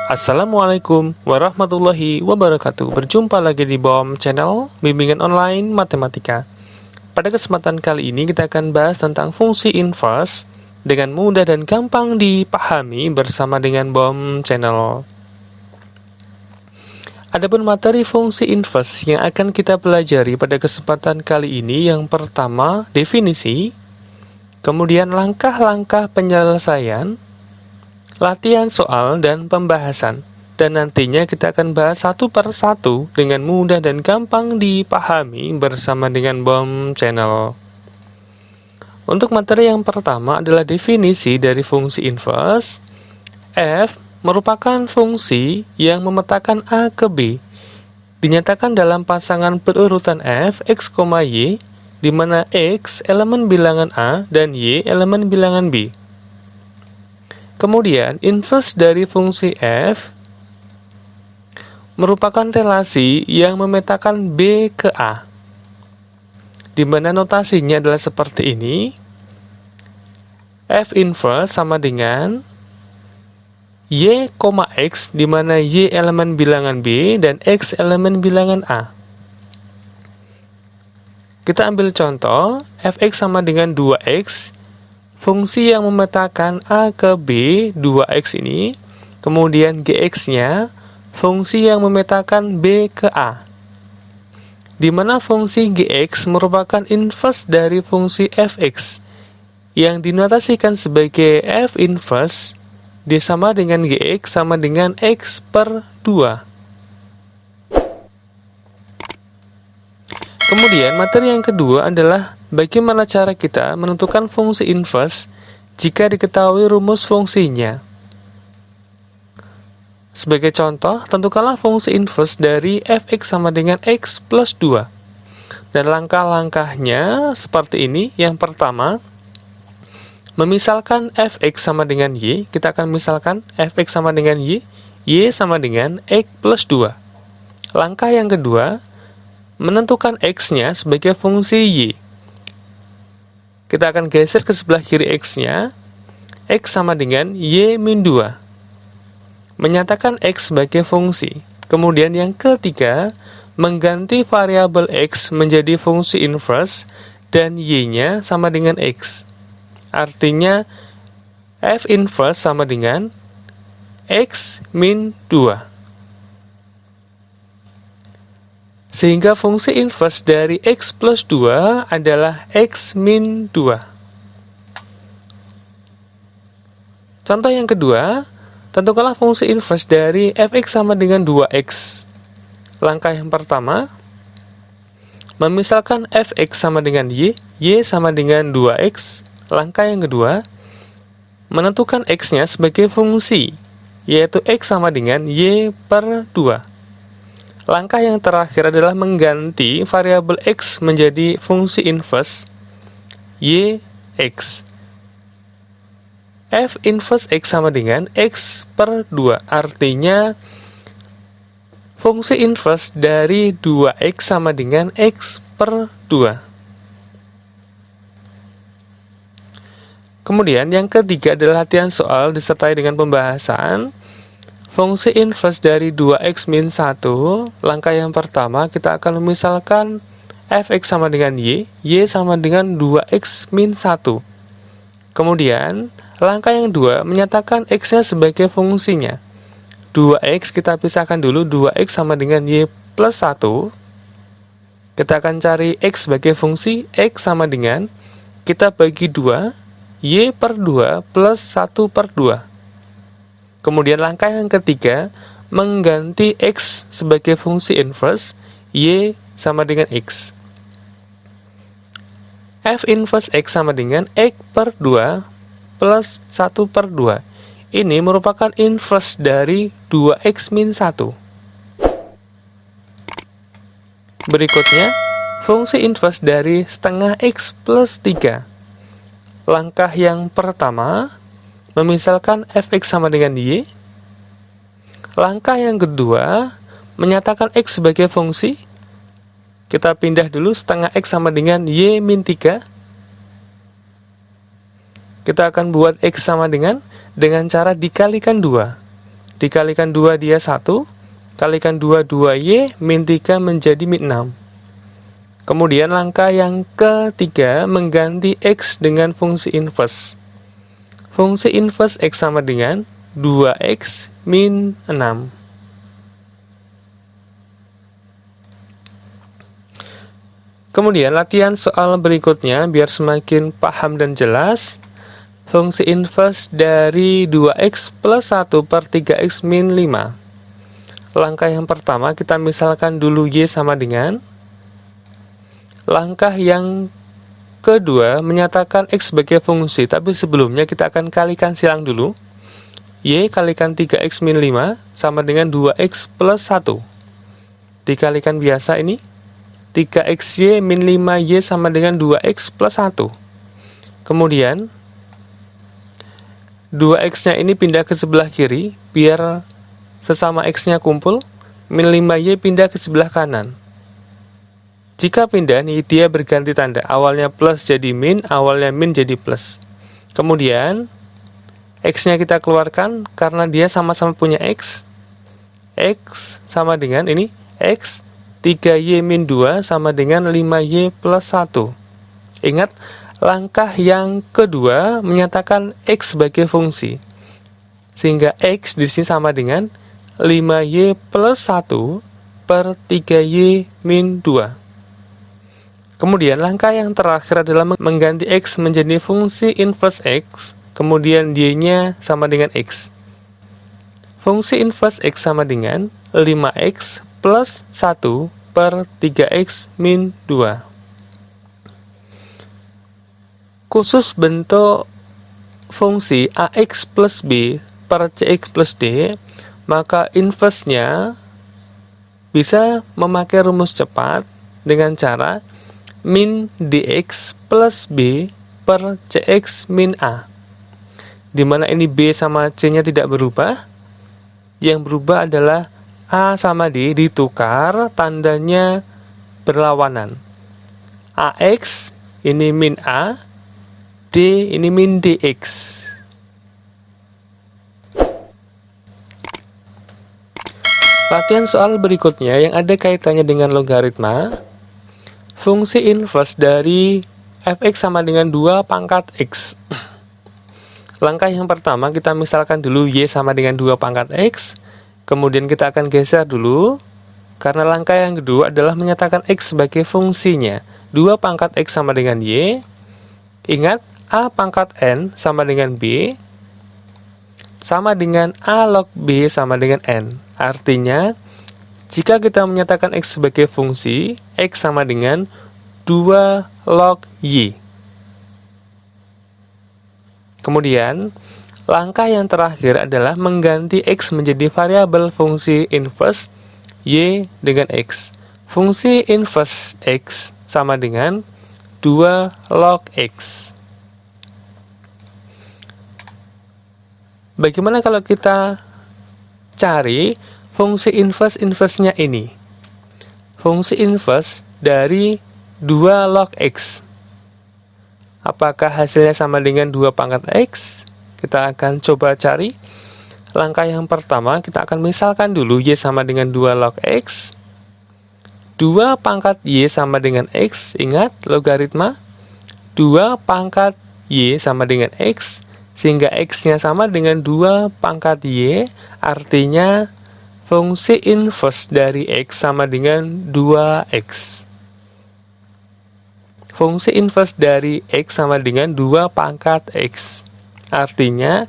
Assalamualaikum warahmatullahi wabarakatuh. Berjumpa lagi di BOM Channel Bimbingan Online Matematika. Pada kesempatan kali ini kita akan bahas tentang fungsi inverse dengan mudah dan gampang dipahami bersama dengan BOM Channel. Adapun materi fungsi inverse yang akan kita pelajari pada kesempatan kali ini, yang pertama definisi, kemudian langkah-langkah penyelesaian, latihan soal dan pembahasan, dan nantinya kita akan bahas satu per satu dengan mudah dan gampang dipahami bersama dengan BOM Channel. Untuk materi yang pertama adalah definisi dari fungsi inverse. F merupakan fungsi yang memetakan A ke B, dinyatakan dalam pasangan berurutan f, x, y, di mana x elemen bilangan A dan y elemen bilangan B. Kemudian, inverse dari fungsi f merupakan relasi yang memetakan B ke A, di mana notasinya adalah seperti ini. F inverse sama dengan y, x, di mana y elemen bilangan B dan x elemen bilangan A. Kita ambil contoh, fx sama dengan 2x, fungsi yang memetakan A ke B, 2x ini, kemudian gx-nya, fungsi yang memetakan B ke A, di mana fungsi gx merupakan inverse dari fungsi fx, yang dinotasikan sebagai f inverse disama dengan gx sama dengan x per 2. Kemudian, materi yang kedua adalah bagaimana cara kita menentukan fungsi inverse jika diketahui rumus fungsinya. Sebagai contoh, tentukanlah fungsi inverse dari fx sama dengan x plus 2. Dan langkah-langkahnya seperti ini. Yang pertama, memisalkan fx sama dengan y. Kita akan misalkan fx sama dengan y sama dengan x plus 2. Langkah yang kedua, menentukan x-nya sebagai fungsi y. Kita akan geser ke sebelah kiri x-nya. X sama dengan y min 2. Menyatakan x sebagai fungsi. Kemudian yang ketiga, mengganti variabel x menjadi fungsi inverse dan y-nya sama dengan x. Artinya, f inverse sama dengan x min 2. Sehingga fungsi inverse dari x plus 2 adalah x min 2. Contoh yang kedua, tentukanlah fungsi inverse dari fx sama dengan 2x. Langkah yang pertama, memisalkan fx sama dengan y sama dengan 2x. Langkah yang kedua, menentukan x-nya sebagai fungsi, yaitu x sama dengan y per 2. Langkah yang terakhir adalah mengganti variabel x menjadi fungsi inverse y x. F inverse x sama dengan x per 2. Artinya, fungsi inverse dari 2x sama dengan x per 2. Kemudian yang ketiga adalah latihan soal disertai dengan pembahasan. Fungsi inverse dari 2x min 1, langkah yang pertama kita akan memisalkan fx sama dengan y sama dengan 2x min 1. Kemudian, langkah yang kedua menyatakan x-nya sebagai fungsinya. 2x kita pisahkan dulu, 2x sama dengan y plus 1. Kita akan cari x sebagai fungsi, x sama dengan, kita bagi 2, y per 2 plus 1 per 2. Kemudian langkah yang ketiga, mengganti x sebagai fungsi inverse, y sama dengan x. F inverse x sama dengan x per 2 plus 1 per 2. Ini merupakan inverse dari 2x min 1. Berikutnya, fungsi inverse dari setengah x plus 3. Langkah yang pertama, memisalkan fx sama dengan y. Langkah yang kedua, menyatakan x sebagai fungsi. Kita pindah dulu, setengah x sama dengan y min 3. Kita akan buat x sama dengan cara dikalikan 2. dikalikan 2 dia 1, kalikan 2, 2y, min 3 menjadi min 6. Kemudian langkah yang ketiga, mengganti X dengan fungsi inverse. Fungsi inverse X sama dengan 2X min 6. Kemudian latihan soal berikutnya, biar semakin paham dan jelas. Fungsi inverse dari 2X plus 1 per 3X min 5. Langkah yang pertama, kita misalkan dulu Y sama dengan. Langkah yang kedua, menyatakan X sebagai fungsi, tapi sebelumnya kita akan kalikan silang dulu. Y kalikan 3X min 5 sama dengan 2X plus 1. Dikalikan biasa ini. 3XY min 5Y sama dengan 2X plus 1. Kemudian 2X-nya ini pindah ke sebelah kiri, biar sesama X-nya kumpul. Min 5Y pindah ke sebelah kanan. Jika pindah nih, dia berganti tanda. Awalnya plus jadi min, awalnya min jadi plus. Kemudian X-nya kita keluarkan karena dia sama-sama punya X. X sama dengan ini, X 3Y min 2 sama dengan 5Y plus 1. Ingat, langkah yang kedua menyatakan X sebagai fungsi. Sehingga X di sini sama dengan 5Y plus 1 per 3Y min 2. Kemudian langkah yang terakhir adalah mengganti X menjadi fungsi inverse X, kemudian Y-nya sama dengan X. Fungsi inverse X sama dengan 5X plus 1 per 3X min 2. Khusus bentuk fungsi AX plus B per CX plus D, maka inverse-nya bisa memakai rumus cepat dengan cara min DX plus B per CX min A. Dimana ini B sama C-nya tidak berubah. Yang berubah adalah A sama D ditukar, tandanya berlawanan. AX ini min A, D ini min DX. Latihan soal berikutnya yang ada kaitannya dengan logaritma. Fungsi inverse dari fx sama dengan 2 pangkat x. Langkah yang pertama, kita misalkan dulu y sama dengan 2 pangkat x. Kemudian kita akan geser dulu, karena langkah yang kedua adalah menyatakan x sebagai fungsinya. 2 pangkat x sama dengan y. Ingat, a pangkat n sama dengan b, sama dengan a log b sama dengan n. Artinya, jika kita menyatakan X sebagai fungsi, X sama dengan 2 log Y. Kemudian, langkah yang terakhir adalah mengganti X menjadi variabel fungsi inverse Y dengan X. Fungsi inverse X sama dengan 2 log X. Bagaimana kalau kita cari fungsi inverse-nya ini? Fungsi inverse dari 2 log X. Apakah hasilnya sama dengan 2 pangkat X? Kita akan coba cari. Langkah yang pertama, kita akan misalkan dulu Y sama dengan 2 log X. 2 pangkat Y sama dengan X. Ingat, logaritma. 2 pangkat Y sama dengan X. Sehingga X-nya sama dengan 2 pangkat Y, artinya fungsi inverse dari X sama dengan 2X. Fungsi inverse dari X sama dengan 2 pangkat X. Artinya,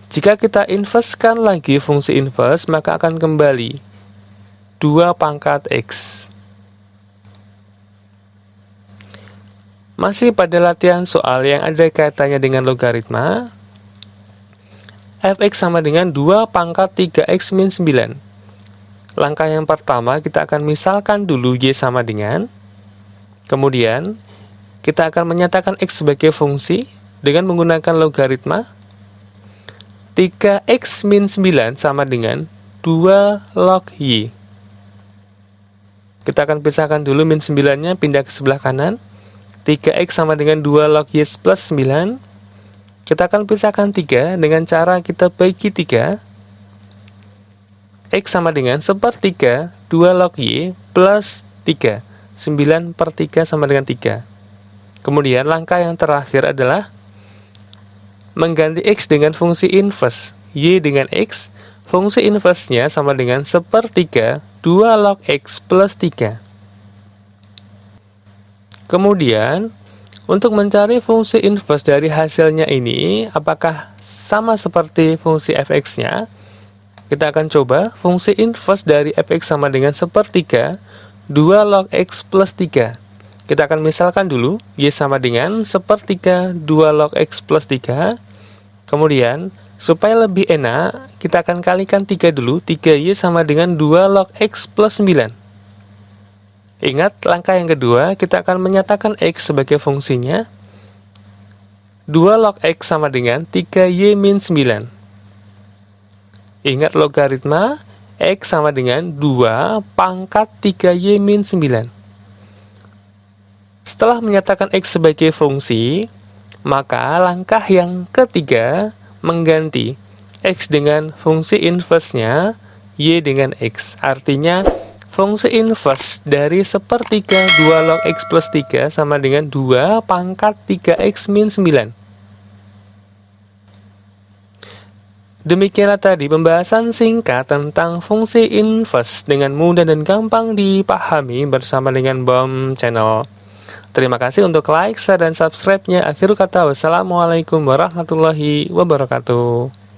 jika kita inversekan lagi fungsi inverse, maka akan kembali 2 pangkat X. Masih pada latihan soal yang ada kaitannya dengan logaritma, fx sama dengan 2 pangkat 3x min 9. Langkah yang pertama, kita akan misalkan dulu y sama dengan. Kemudian, kita akan menyatakan x sebagai fungsi dengan menggunakan logaritma. 3x min 9 sama dengan 2 log y. Kita akan pisahkan dulu min 9-nya, pindah ke sebelah kanan. 3x sama dengan 2 log y plus 9. Kita akan pisahkan 3 dengan cara kita bagi 3. X sama dengan 1/3 2 log Y plus 3. 9/3 sama dengan 3. Kemudian langkah yang terakhir adalah mengganti X dengan fungsi inverse. Y dengan X, fungsi inverse-nya sama dengan 1/3 2 log X plus 3. Kemudian, untuk mencari fungsi inverse dari hasilnya ini, apakah sama seperti fungsi fx-nya? Kita akan coba fungsi inverse dari fx sama dengan 1/3 2 log x plus 3. Kita akan misalkan dulu, y sama dengan 1/3 2 log x plus 3. Kemudian, supaya lebih enak, kita akan kalikan 3 dulu. 3y sama dengan 2 log x plus 9. Ingat, langkah yang kedua, kita akan menyatakan x sebagai fungsinya. 2 log x sama dengan 3y min 9. Ingat logaritma, x sama dengan 2 pangkat 3y min 9. Setelah menyatakan x sebagai fungsi, maka langkah yang ketiga mengganti x dengan fungsi inverse-nya, y dengan x. Artinya, fungsi inverse dari 1/3 2 log x plus 3 sama dengan 2 pangkat 3x min 9. Demikianlah tadi pembahasan singkat tentang fungsi inverse dengan mudah dan gampang dipahami bersama dengan BOM Channel. Terima kasih untuk like, share, dan subscribe-nya. Akhirul kata, wassalamualaikum warahmatullahi wabarakatuh.